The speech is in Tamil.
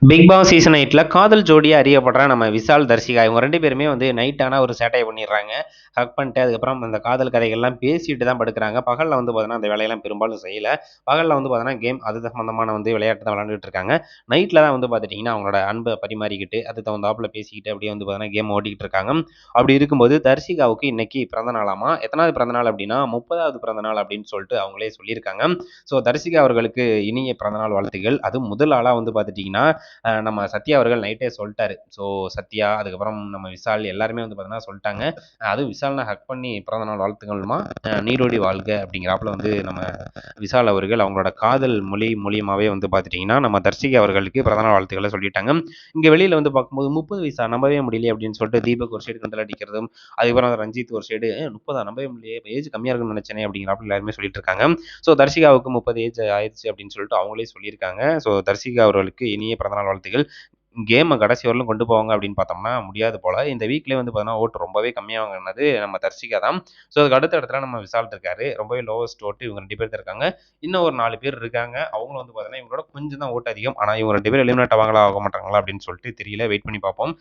பிக் பாஸ் சீசன் 8ல காதல் ஜோடியா அறியப்படுற நம்ம விஷால், தர்ஷிகா இவங்க 2 பேருமே வந்து நைட் ஆனா ஒரு சேட்டைய பண்ணிடுறாங்க. ஹக் பண்ணிட்டு அதுக்கப்புறம் அந்த காதல் கதைகள்லாம் பேசிட்டு தான் படுக்குறாங்க. பகல்ல வந்து பார்த்தீங்கன்னா, அந்த வேலையெல்லாம் பெரும்பாலும் செய்யல. பகல்ல வந்து பார்த்தீங்கன்னா, கேம் அது சம்மந்தமான வந்து விளையாட்டு தான் விளையாண்டுட்டு இருக்காங்க. நைட்ல தான் வந்து பார்த்துட்டீங்கன்னா, அவங்களோட அன்ப பரிமாறிக்கிட்டு, அதுக்கு தகுந்தாப்புல பேசிக்கிட்டு அப்படியே வந்து பார்த்தீங்கன்னா, கேம் ஓட்டிக்கிட்டு இருக்காங்க. அப்படி இருக்கும்போது தர்ஷிகாவுக்கு இன்னைக்கு பிறந்த நாளாமா. எத்தனாவது பிறந்த நாள் அப்படின்னா, 30வது பிறந்த நாள் அப்படின்னு சொல்லிட்டு அவங்களே சொல்லியிருக்காங்க. ஸோ தர்ஷிகா அவர்களுக்கு இனிய பிறந்தநாள் வாழ்த்துக்கள். அதுவும் முதல் ஆளா வந்து பார்த்துட்டீங்கன்னா, நம்ம சத்யா அவர்கள் நைட்டே சொல்ட்டாரு. ஸோ சத்யா, அதுக்கப்புறம் நம்ம விஷால் எல்லாருமே வந்து பார்த்தீங்கன்னா சொல்ட்டாங்க. அதுவும் விஷால்ன ஹக் பண்ணி பிறந்தநாள் வாழ்த்துக்கள்மா, நீடோடி வாழ்க அப்படிங்கிறாப்புல வந்து நம்ம விஷால் அவர்கள் அவங்களோட காதல் மொழி மூலியமாவே வந்து பார்த்துட்டீங்கன்னா, நம்ம தர்ஷிகா அவர்களுக்கு பிறந்தநாள் வாழ்த்துக்கள சொல்லிட்டாங்க. இங்க வெளியில வந்து பார்க்கும்போது 30 வயசா நம்பவே முடியலையே அப்படின்னு சொல்லிட்டு தீபக் ஒரு சைடு கிண்டல் அடிக்கிறதும், அதுக்கப்புறம் ரஞ்சித் ஒரு சைடு 30 நம்பவே முடியலையே ஏஜ் கம்மியா இருக்குன்னு நினைச்சேனே அப்படிங்கிறாப்புல எல்லாருமே சொல்லிட்டு இருக்காங்க. ஸோ தர்ஷிகாவுக்கு 30 ஏஜ் ஆயிடுச்சு அப்படின்னு சொல்லிட்டு அவங்களே சொல்லியிருக்காங்க. ஸோ தர்ஷிகா அவர்களுக்கு இனிய பிறந்தநாள் வாழ்த்துக்கள். கேம கடைசி வரலும் கொண்டு போவாங்க அப்படின்னு பார்த்தோம்னா, முடியாது போல. இந்த வீக்லயே வந்து பார்த்தீங்கன்னா, ஓட்டு ரொம்பவே கம்மியா வாங்குனது நம்ம தர்ஷிகா தான். ஸோ அதுக்கு அடுத்த இடத்துல நம்ம விஷால் இருக்காரு. ரொம்பவே லோவஸ்ட் ஓட்டு இவங்க 2 பேர் தான் இருக்காங்க. இன்னும் ஒரு 4 பேர் இருக்காங்க. அவங்களும் வந்து பார்த்தீங்கன்னா, இவங்களோட கொஞ்சம் தான் ஓட்டு அதிகம். ஆனா இவங்க 2 பேரும் எலிமினேட் ஆவாங்களா, ஆக மாட்டாங்களா அப்படின்னு சொல்லிட்டு தெரியல. வெயிட் பண்ணி பார்ப்போம்.